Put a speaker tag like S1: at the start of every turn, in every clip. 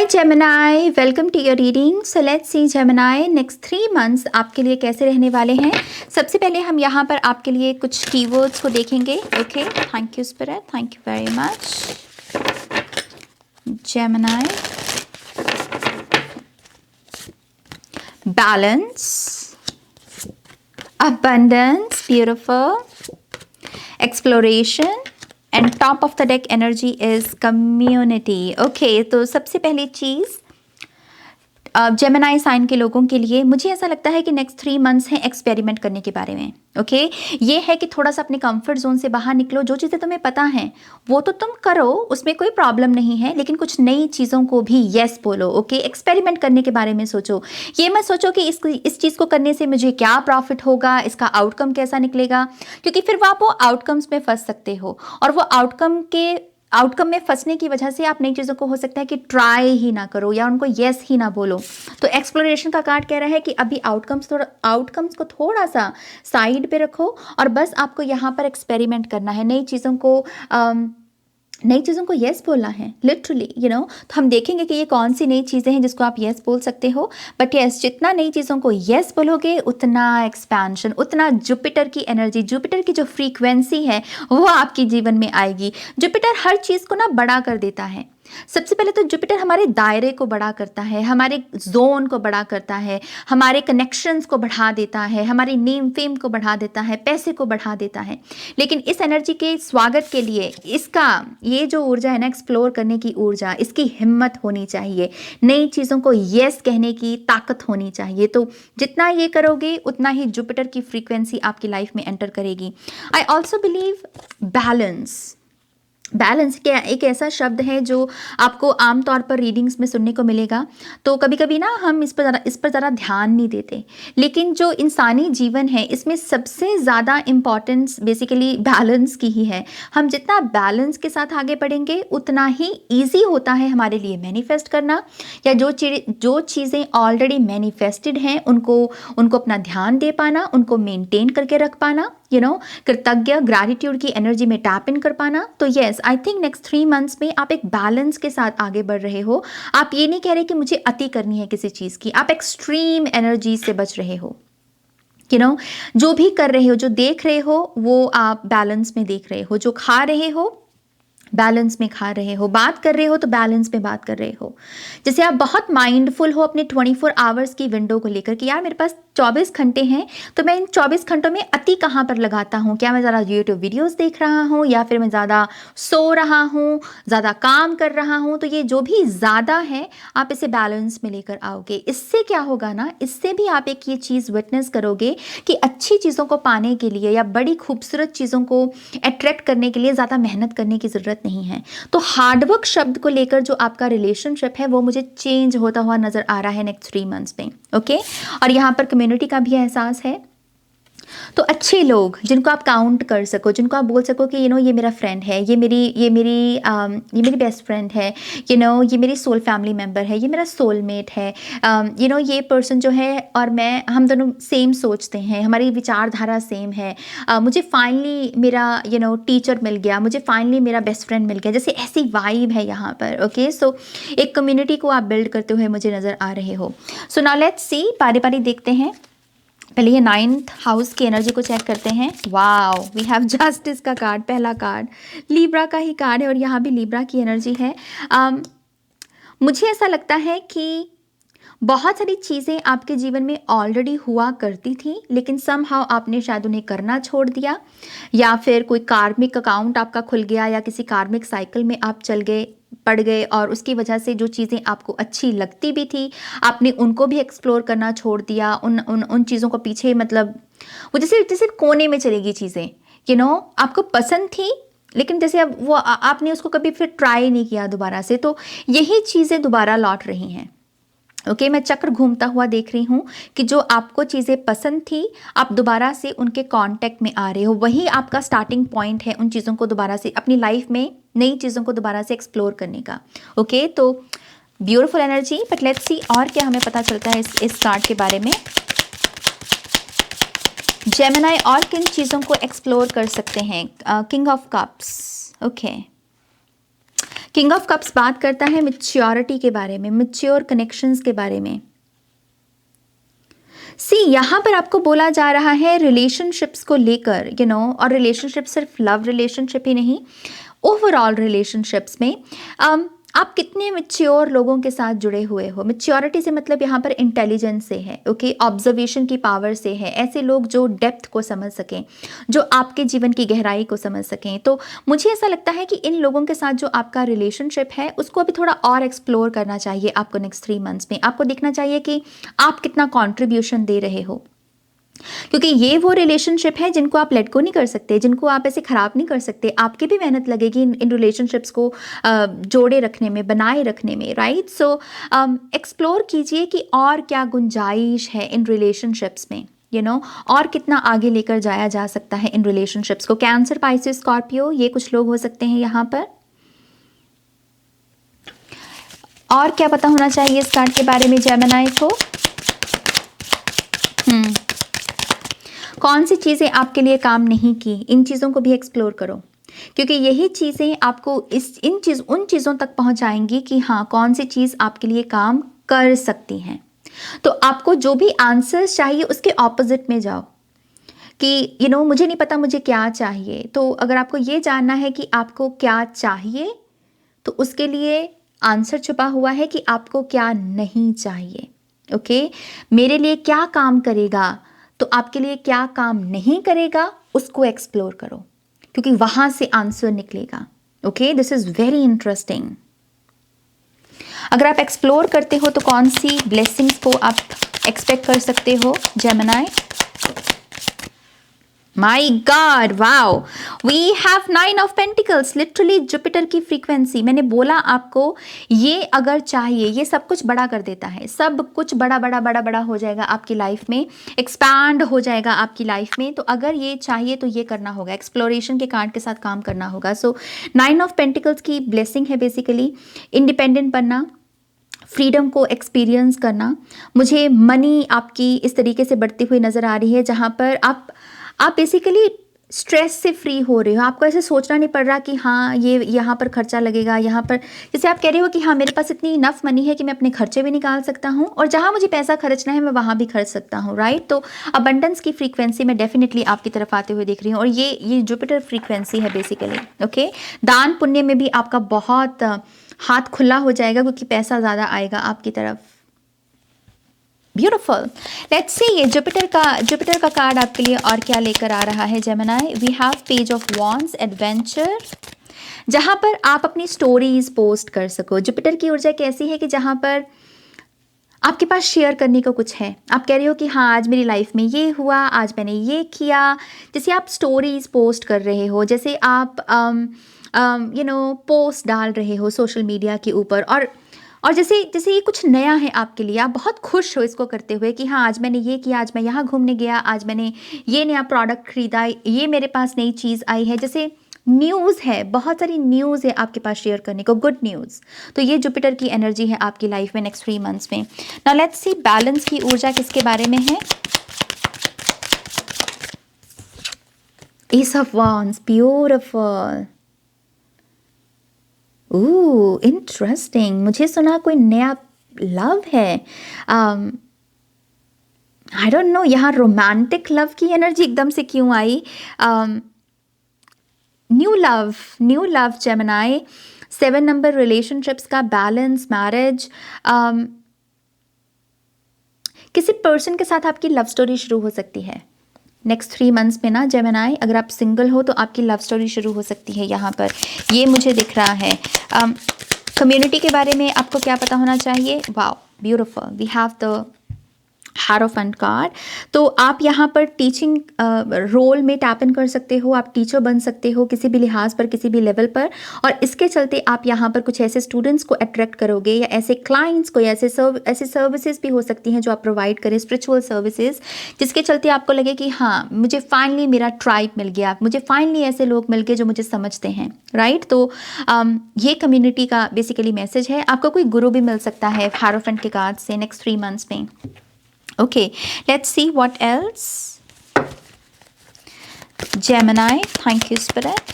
S1: Gemini, welcome to your reading. So let's see Gemini, next 3 months आपके लिए कैसे रहने वाले हैं. सबसे पहले हम यहाँ पर आपके लिए कुछ keywords को देखेंगे. Okay, thank you Spirit, thank you very much. Gemini, balance, abundance, beautiful, exploration. And top of the deck energy is community. Okay, तो सबसे पहली चीज़ जेमिनाई साइन के लोगों के लिए मुझे ऐसा लगता है कि नेक्स्ट 3 मंथ्स हैं एक्सपेरिमेंट करने के बारे में. ओके, ये है कि थोड़ा सा अपने कंफर्ट जोन से बाहर निकलो. जो चीज़ें तुम्हें पता हैं वो तो तुम करो, उसमें कोई प्रॉब्लम नहीं है, लेकिन कुछ नई चीज़ों को भी यस बोलो. ओके, एक्सपेरिमेंट करने के बारे में सोचो. ये मत सोचो कि इस चीज़ को करने से मुझे क्या प्रॉफिट होगा, इसका आउटकम कैसा निकलेगा, क्योंकि फिर आप वो आउटकम्स में फंस सकते हो और वो आउटकम में फंसने की वजह से आप नई चीज़ों को हो सकता है कि ट्राई ही ना करो या उनको येस ही ना बोलो. तो एक्सप्लोरेशन का कार्ड कह रहा है कि अभी आउटकम्स को थोड़ा सा साइड पे रखो और बस आपको यहाँ पर एक्सपेरिमेंट करना है. नई चीज़ों को येस बोलना है लिटरली, तो हम देखेंगे कि ये कौन सी नई चीज़ें हैं जिसको आप येस बोल सकते हो. बट येस, जितना नई चीज़ों को येस बोलोगे उतना एक्सपेंशन, उतना जुपिटर की एनर्जी, जुपिटर की जो फ्रीक्वेंसी है वो आपके जीवन में आएगी. जुपिटर हर चीज़ को ना बड़ा कर देता है. सबसे पहले तो जुपिटर हमारे दायरे को बड़ा करता है, हमारे जोन को बड़ा करता है, हमारे कनेक्शंस को बढ़ा देता है, हमारी नेम फेम को बढ़ा देता है, पैसे को बढ़ा देता है. लेकिन इस एनर्जी के स्वागत के लिए ये जो ऊर्जा है ना, एक्सप्लोर करने की ऊर्जा, इसकी हिम्मत होनी चाहिए. नई चीज़ों को येस कहने की ताकत होनी चाहिए. तो जितना ये करोगे उतना ही जुपिटर की फ्रीक्वेंसी आपकी लाइफ में एंटर करेगी. आई ऑल्सो बिलीव बैलेंस क्या एक ऐसा शब्द है जो आपको आमतौर पर रीडिंग्स में सुनने को मिलेगा. तो कभी कभी ना हम इस पर ज़रा ध्यान नहीं देते, लेकिन जो इंसानी जीवन है इसमें सबसे ज़्यादा इम्पॉर्टेंस बेसिकली बैलेंस की ही है. हम जितना बैलेंस के साथ आगे बढ़ेंगे उतना ही ईजी होता है हमारे लिए मैनिफेस्ट करना, या जो चीज़ें ऑलरेडी मैनिफेस्टेड हैं उनको अपना ध्यान दे पाना, उनको मेनटेन करके रख पाना, कृतज्ञ ग्रैटिट्यूड की एनर्जी में टैप इन कर पाना. तो yes, I think next 3 months में आप एक बैलेंस के साथ आगे बढ़ रहे हो. आप ये नहीं कह रहे कि मुझे अति करनी है किसी चीज़ की, आप एक्सट्रीम एनर्जी से बच रहे हो. जो भी कर रहे हो, जो देख रहे हो वो आप बैलेंस में देख रहे हो, जो खा रहे हो बैलेंस में खा रहे हो, बात कर रहे हो तो बैलेंस में बात कर रहे हो. जैसे आप बहुत माइंडफुल हो अपने 24 आवर्स की विंडो को लेकर कि यार मेरे पास 24 घंटे हैं, तो मैं इन 24 घंटों में अति कहाँ पर लगाता हूँ. क्या मैं ज़्यादा यूट्यूब वीडियोस देख रहा हूँ, या फिर मैं ज़्यादा सो रहा हूँ, ज़्यादा काम कर रहा हूँ. तो ये जो भी ज़्यादा है आप इसे बैलेंस में लेकर आओगे. इससे क्या होगा ना, इससे भी आप एक ये चीज़ विटनेस करोगे कि अच्छी चीज़ों को पाने के लिए या बड़ी खूबसूरत चीज़ों को अट्रैक्ट करने के लिए ज़्यादा मेहनत करने की ज़रूरत नहीं है. तो हार्डवर्क शब्द को लेकर जो आपका रिलेशनशिप है वो मुझे चेंज होता हुआ नज़र आ रहा है नेक्स्ट 3 मंथ्स में. ओके, और यहाँ पर कम्युनिटी का भी एहसास है. तो अच्छे लोग जिनको आप काउंट कर सको, जिनको आप बोल सको कि ये मेरा फ्रेंड है, ये मेरी बेस्ट फ्रेंड है, ये मेरी सोल फैमिली मेम्बर है, ये मेरा सोलमेट है, ये पर्सन जो है और मैं, हम दोनों सेम सोचते हैं, हमारी विचारधारा सेम है. मुझे फाइनली मेरा टीचर मिल गया, मुझे फाइनली मेरा बेस्ट फ्रेंड मिल गया, जैसे ऐसी वाइब है यहाँ पर. ओके, सो एक कम्युनिटी को आप बिल्ड करते हुए मुझे नज़र आ रहे हो. सो नाउ लेट्स सी, बारी बारी देखते हैं. पहले ये 9th हाउस की एनर्जी को चेक करते हैं. वाओ, वी हैव जस्टिस का कार्ड, पहला कार्ड लीब्रा का ही कार्ड है और यहाँ भी लीब्रा की एनर्जी है. मुझे ऐसा लगता है कि बहुत सारी चीज़ें आपके जीवन में ऑलरेडी हुआ करती थी, लेकिन समहाउ आपने शायद उन्हें करना छोड़ दिया, या फिर कोई कार्मिक अकाउंट आपका खुल गया, या किसी कार्मिक साइकिल में आप पड़ गए और उसकी वजह से जो चीज़ें आपको अच्छी लगती भी थी आपने उनको भी एक्सप्लोर करना छोड़ दिया. उन चीज़ों को पीछे, मतलब वो जैसे कोने में चलेगी चीज़ें, आपको पसंद थी लेकिन जैसे अब वो आपने उसको कभी फिर ट्राई नहीं किया दोबारा से. तो यही चीज़ें दोबारा लौट रही हैं. ओके, मैं चक्र घूमता हुआ देख रही हूँ कि जो आपको चीज़ें पसंद थी आप दोबारा से उनके कांटेक्ट में आ रहे हो. वही आपका स्टार्टिंग पॉइंट है उन चीज़ों को दोबारा से अपनी लाइफ में, नई चीज़ों को दोबारा से एक्सप्लोर करने का. ओके, तो beautiful energy. But let's see और क्या हमें पता चलता है इस कार्ड के बारे में. जेमिनी और किन चीज़ों को एक्सप्लोर कर सकते हैं. King of cups. Okay, king of cups बात करता है मैच्योरिटी के बारे में, मैच्योर कनेक्शंस के बारे में। सी यहाँ पर आपको बोला जा रहा है रिलेशनशिप्स को लेकर, और रिलेशनशिप सिर्फ लव रिलेशनशिप ही नहीं, ओवरऑल रिलेशनशिप्स में आप कितने मैच्योर लोगों के साथ जुड़े हुए हो। मैच्योरिटी से मतलब यहाँ पर इंटेलिजेंस से है, ओके, ऑब्जर्वेशन की पावर से है। ऐसे लोग जो डेप्थ को समझ सकें, जो आपके जीवन की गहराई को समझ सकें। तो मुझे ऐसा लगता है कि इन लोगों के साथ जो आपका रिलेशनशिप है उसको अभी थोड़ा और एक्सप्लोर करना चाहिए आपको। नेक्स्ट 3 मंथ्स में आपको देखना चाहिए कि आप कितना कॉन्ट्रीब्यूशन दे रहे हो, क्योंकि ये वो रिलेशनशिप है जिनको आप लेट को नहीं कर सकते, जिनको आप ऐसे ख़राब नहीं कर सकते। आपकी भी मेहनत लगेगी इन रिलेशनशिप्स को जोड़े रखने में, बनाए रखने में, राइट। सो एक्सप्लोर कीजिए कि और क्या गुंजाइश है इन रिलेशनशिप्स में, और कितना आगे लेकर जाया जा सकता है इन रिलेशनशिप्स को। कैंसर, पाइसेस, स्कॉर्पियो, ये कुछ लोग हो सकते हैं यहाँ पर। और क्या पता होना चाहिए इस कार्ड के बारे में जेमिनी को? कौन सी चीज़ें आपके लिए काम नहीं की, इन चीज़ों को भी एक्सप्लोर करो, क्योंकि यही चीज़ें आपको उन चीज़ों तक पहुंचाएंगी कि हाँ, कौन सी चीज़ आपके लिए काम कर सकती हैं। तो आपको जो भी आंसर्स चाहिए उसके ऑपोजिट में जाओ कि मुझे नहीं पता मुझे क्या चाहिए। तो अगर आपको ये जानना है कि आपको क्या चाहिए, तो उसके लिए आंसर छुपा हुआ है कि आपको क्या नहीं चाहिए। ओके, मेरे लिए क्या काम करेगा, तो आपके लिए क्या काम नहीं करेगा, उसको एक्सप्लोर करो, क्योंकि वहां से आंसर निकलेगा। Okay, this is very interesting. अगर आप एक्सप्लोर करते हो तो कौन सी ब्लेसिंग्स को आप एक्सपेक्ट कर सकते हो Gemini? My god, wow, we have 9 of pentacles, literally Jupiter की फ्रीक्वेंसी। मैंने बोला आपको, ये अगर चाहिए, ये सब कुछ बड़ा कर देता है, सब कुछ बड़ा बड़ा बड़ा बड़ा हो जाएगा आपकी लाइफ में, एक्सपैंड हो जाएगा आपकी लाइफ में। तो अगर ये चाहिए तो ये करना होगा, एक्सप्लोरेशन के कार्ड के साथ काम करना होगा। सो 9 ऑफ पेंटिकल्स की ब्लेसिंग है बेसिकली इंडिपेंडेंट बनना, फ्रीडम को एक्सपीरियंस करना। मुझे मनी आपकी इस तरीके से बढ़ती हुई नज़र आ रही है जहाँ पर आप बेसिकली स्ट्रेस से फ्री हो रहे हो। आपको ऐसे सोचना नहीं पड़ रहा कि हाँ ये यहाँ पर खर्चा लगेगा, यहाँ पर जैसे आप कह रहे हो कि हाँ मेरे पास इतनी इनफ मनी है कि मैं अपने खर्चे भी निकाल सकता हूँ, और जहाँ मुझे पैसा खर्चना है मैं वहाँ भी खर्च सकता हूँ, राइट। तो अबंडेंस की फ्रीक्वेंसी में डेफिनेटली आपकी तरफ आते हुए देख रही हूँ, और ये जुपिटर फ्रीक्वेंसी है बेसिकली। ओके, दान पुण्य में भी आपका बहुत हाथ खुला हो जाएगा, क्योंकि पैसा ज़्यादा आएगा आपकी तरफ। ब्यूटिफुल, लेट्स सी ये जुपिटर का कार्ड आपके लिए और क्या लेकर आ रहा है Gemini. We have page of wands, adventure, जहाँ पर आप अपनी स्टोरीज पोस्ट कर सको। जुपिटर की ऊर्जा कैसी है कि जहाँ पर आपके पास शेयर करने को कुछ है। आप कह रहे हो कि हाँ आज मेरी लाइफ में ये हुआ, आज मैंने ये किया। जैसे आप स्टोरीज पोस्ट कर रहे हो, जैसे आप पोस्ट डाल रहे हो सोशल मीडिया के ऊपर, और जैसे ये कुछ नया है आपके लिए, आप बहुत खुश हो इसको करते हुए कि हाँ आज मैंने ये किया, आज मैं यहाँ घूमने गया, आज मैंने ये नया प्रोडक्ट खरीदा, ये मेरे पास नई चीज़ आई है। जैसे न्यूज़ है, बहुत सारी न्यूज़ है आपके पास शेयर करने को, गुड न्यूज़। तो ये जुपिटर की एनर्जी है आपकी लाइफ में नेक्स्ट 3 मंथ्स में। नाउ लेट्स सी बैलेंस की ऊर्जा किसके बारे में है। Ace of wands, beautiful, oh interesting. मुझे सुना कोई नया लव है, आई डोंट नो यहाँ रोमांटिक लव की एनर्जी एकदम से क्यों आई। New love Gemini, 7 number, relationships का बैलेंस, मैरिज, किसी पर्सन के साथ आपकी लव स्टोरी शुरू हो सकती है नेक्स्ट 3 मंथ्स में ना जेमिनी। अगर आप सिंगल हो तो आपकी लव स्टोरी शुरू हो सकती है यहाँ पर, ये मुझे दिख रहा है। कम्युनिटी के बारे में आपको क्या पता होना चाहिए। Wow beautiful, we have the hierophant card. तो आप यहाँ पर टीचिंग रोल में टैप इन कर सकते हो, आप टीचर बन सकते हो किसी भी लिहाज पर, किसी भी लेवल पर, और इसके चलते आप यहाँ पर कुछ ऐसे स्टूडेंट्स को अट्रैक्ट करोगे, या ऐसे क्लाइंट्स को, या ऐसे सर्विसेज भी हो सकती हैं जो आप प्रोवाइड करें, स्पिरिचुअल सर्विसेज, जिसके चलते आपको लगे कि हाँ मुझे फाइनली मेरा ट्राइब मिल गया, मुझे फाइनली ऐसे लोग मिल गए जो मुझे समझते हैं, राइट। तो ये कम्युनिटी का बेसिकली मैसेज है। आपको कोई गुरु भी मिल सकता है हारोफेंट के कार्ड से नेक्स्ट 3 मंथ्स में। Okay, let's see what else. Gemini, thank you, Spirit.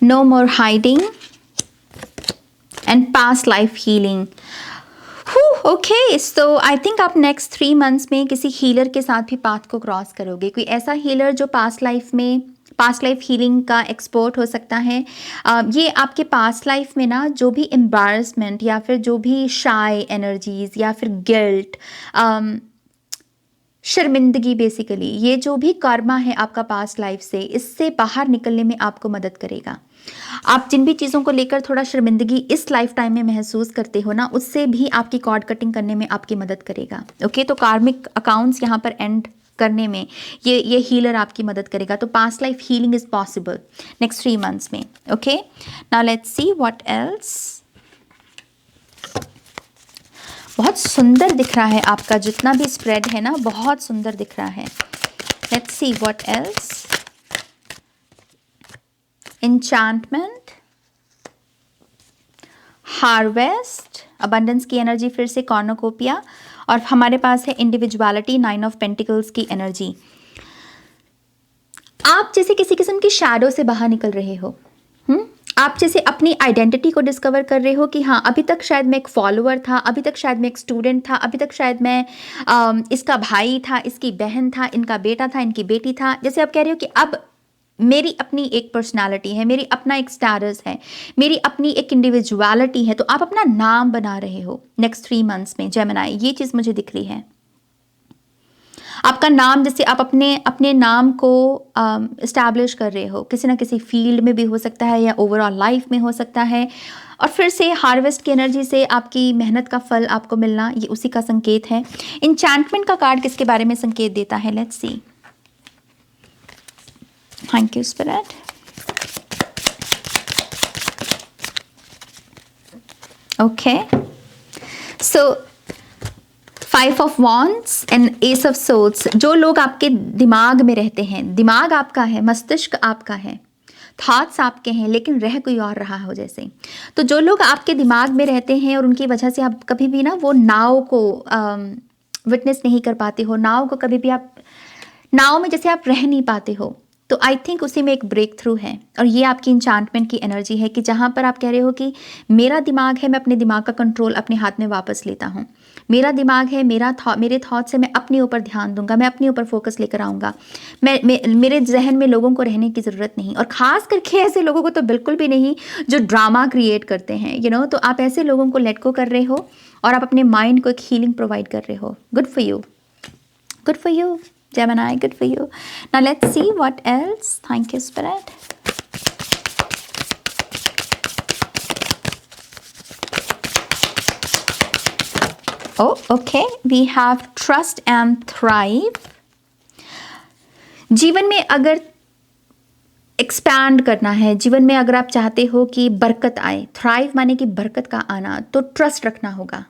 S1: No more hiding and past life healing. Okay, so I think आप नेक्स्ट 3 मंथ्स में किसी हीलर के साथ भी पाथ को क्रॉस करोगे। कोई ऐसा हीलर जो पास्ट लाइफ हीलिंग का एक्सपर्ट हो सकता है। ये आपके पास्ट लाइफ में ना जो भी एम्बारसमेंट या फिर जो भी शाय एनर्जीज या फिर गिल्ट, शर्मिंदगी, बेसिकली ये जो भी कर्मा है आपका पास्ट लाइफ से, इससे बाहर निकलने में आपको मदद करेगा। आप जिन भी चीज़ों को लेकर थोड़ा शर्मिंदगी इस लाइफ टाइम में महसूस करते हो ना, उससे भी आपकी कॉर्ड कटिंग करने में आपकी मदद करेगा। ओके, तो कार्मिक अकाउंट्स यहाँ पर एंड करने में ये हीलर आपकी मदद करेगा। तो past life healing is possible next 3 months में। Okay, now let's see what else. बहुत सुंदर दिख रहा है आपका जितना भी स्प्रेड है ना, बहुत सुंदर दिख रहा है। Let's see what else. Enchantment, harvest, abundance की एनर्जी, फिर से कॉर्नोकोपिया, और हमारे पास है इंडिविजुअलिटी, 9 ऑफ पेंटिकल्स की एनर्जी। आप जैसे किसी किस्म की शैडो से बाहर निकल रहे हो। आप जैसे अपनी आइडेंटिटी को डिस्कवर कर रहे हो कि हाँ, अभी तक शायद मैं एक फॉलोअर था, अभी तक शायद मैं एक स्टूडेंट था, अभी तक शायद मैं इसका भाई था, इसकी बहन था, इनका बेटा था, इनकी बेटी था। जैसे आप कह रहे हो कि अब मेरी अपनी एक पर्सनालिटी है, मेरी अपना एक स्टेटस है, मेरी अपनी एक इंडिविजुअलिटी है। तो आप अपना नाम बना रहे हो नेक्स्ट 3 मंथ्स में जेमिनाई, ये चीज़ मुझे दिख रही है। आपका नाम, जैसे आप अपने नाम को इस्टेब्लिश कर रहे हो, किसी ना किसी फील्ड में भी हो सकता है या ओवरऑल लाइफ में हो सकता है। और फिर से हार्वेस्ट की एनर्जी से आपकी मेहनत का फल आपको मिलना, ये उसी का संकेत है। इंचैंटमेंट का कार्ड किसके बारे में संकेत देता है? Let's see. Thank you spirit. Okay, so 5 of wands and S of swords. जो लोग आपके दिमाग में रहते हैं, दिमाग आपका है, मस्तिष्क आपका है, थॉट्स आपके हैं, लेकिन रह कोई और रहा हो जैसे। तो जो लोग आपके दिमाग में रहते हैं और उनकी वजह से आप कभी भी ना वो नाव को विटनेस नहीं कर पाते हो, नाव को कभी भी आप नाव में जैसे आप रह नहीं पाते हो, तो आई थिंक उसी में एक ब्रेक थ्रू है। और ये आपकी इंचांटमेंट की एनर्जी है कि जहाँ पर आप कह रहे हो कि मेरा दिमाग है, मैं अपने दिमाग का कंट्रोल अपने हाथ में वापस लेता हूँ। मेरा दिमाग है, मेरे थॉट्स है, मैं अपने ऊपर ध्यान दूंगा, मैं अपने ऊपर फोकस लेकर आऊँगा। मेरे जहन में लोगों को रहने की ज़रूरत नहीं, और ख़ास करके ऐसे लोगों को तो बिल्कुल भी नहीं जो ड्रामा क्रिएट करते हैं, तो आप ऐसे लोगों को लेट गो कर रहे हो और आप अपने माइंड को एक हीलिंग प्रोवाइड कर रहे हो। Good for you, good for you Gemini, good for you. Now let's see what else. Thank you, Spirit. Oh, okay. We have trust and thrive. जीवन में अगर एक्सपैंड करना है, जीवन में अगर आप चाहते हो कि बरकत आए, थ्राइव माने कि बरकत का आना, तो ट्रस्ट रखना होगा।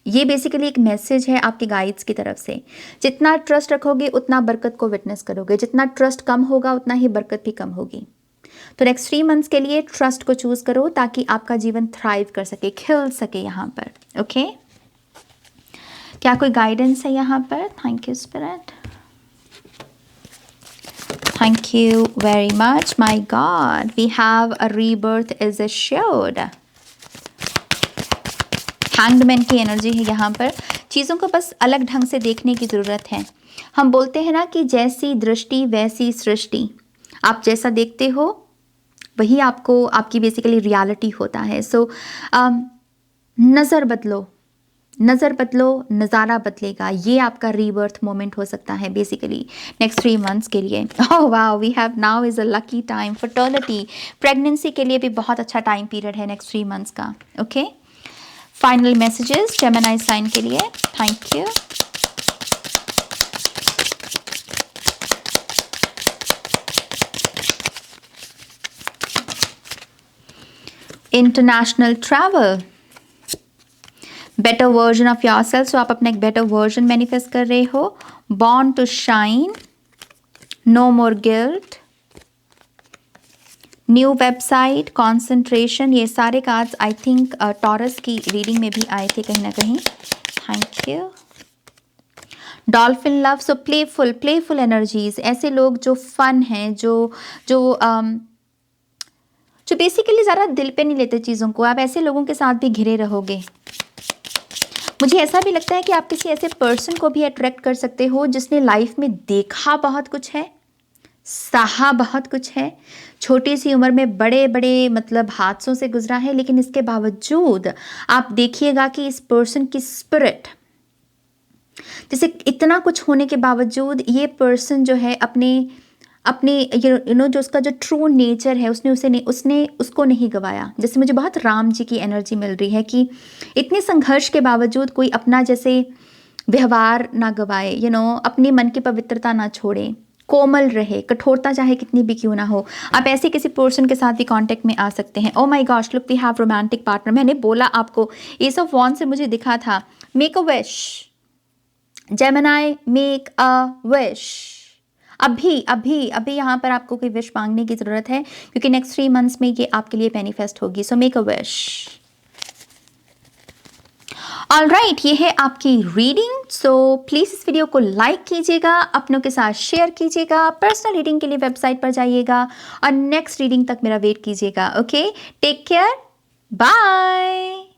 S1: ये बेसिकली एक मैसेज है आपके गाइड्स की तरफ से। जितना ट्रस्ट रखोगे उतना बरकत को विटनेस करोगे, जितना ट्रस्ट कम होगा उतना ही बरकत भी कम होगी। तो नेक्स्ट 3 मंथ्स के लिए ट्रस्ट को चूज करो ताकि आपका जीवन थ्राइव कर सके, खिल सके यहाँ पर। ओके, क्या कोई गाइडेंस है यहाँ पर? Thank you spirit, thank you very much my God. We have a rebirth is assured. Hanged man की एनर्जी है यहाँ पर। चीज़ों को बस अलग ढंग से देखने की ज़रूरत है। हम बोलते हैं ना कि जैसी दृष्टि वैसी सृष्टि। आप जैसा देखते हो वही आपको आपकी बेसिकली रियलिटी होता है। सो नज़र बदलो, नज़र बदलो, नज़ारा बदलेगा। ये आपका रीबर्थ मोमेंट हो सकता है बेसिकली नेक्स्ट 3 मंथ्स के लिए। Oh wow, we have now is a lucky time. Fertility, pregnancy के लिए भी बहुत अच्छा टाइम पीरियड है नेक्स्ट 3 मंथ्स का। Okay, final messages Gemini sign के लिए। Thank you. International travel, better version of yourself. So आप अपना एक बेटर वर्जन मैनिफेस्ट कर रहे हो। Born to shine, no more guilt, new website, concentration. ये सारे कार्ड्स आई थिंक टॉरस की रीडिंग में भी आए थे कहीं ना कहीं। Thank you. Dolphin love, so playful energies. ऐसे लोग जो फन हैं, जो जो बेसिकली ज़्यादा दिल पे नहीं लेते चीज़ों को, आप ऐसे लोगों के साथ भी घिरे रहोगे। मुझे ऐसा भी लगता है कि आप किसी ऐसे पर्सन को भी अट्रैक्ट कर सकते हो जिसने लाइफ में देखा बहुत कुछ है, सहा बहुत कुछ है, छोटी सी उम्र में बड़े बड़े मतलब हादसों से गुजरा है, लेकिन इसके बावजूद आप देखिएगा कि इस पर्सन की स्पिरिट, जैसे इतना कुछ होने के बावजूद ये पर्सन जो है अपने अपने यू नो जो उसका जो ट्रू नेचर है, उसने उसको नहीं गवाया। जैसे मुझे बहुत राम जी की एनर्जी मिल रही है कि इतने संघर्ष के बावजूद कोई अपना जैसे व्यवहार ना गवाए, अपनी मन की पवित्रता ना छोड़े, कोमल रहे, कठोरता चाहे कितनी भी क्यों ना हो। आप ऐसे किसी पर्सन के साथ भी कांटेक्ट में आ सकते हैं। Oh my gosh, look we have romantic partner. मैंने बोला आपको, एस ऑफ वॉन्ड से मुझे दिखा था, make a wish Gemini, make a wish. अभी अभी अभी यहाँ पर आपको कोई विश मांगने की ज़रूरत है, क्योंकि नेक्स्ट 3 मंथ्स में ये आपके लिए मैनिफेस्ट होगी। So make a wish. Alright, ये है आपकी रीडिंग। सो प्लीज़ इस वीडियो को लाइक कीजिएगा, अपनों के साथ शेयर कीजिएगा, पर्सनल रीडिंग के लिए वेबसाइट पर जाइएगा और नेक्स्ट रीडिंग तक मेरा वेट कीजिएगा। Okay, take care, bye.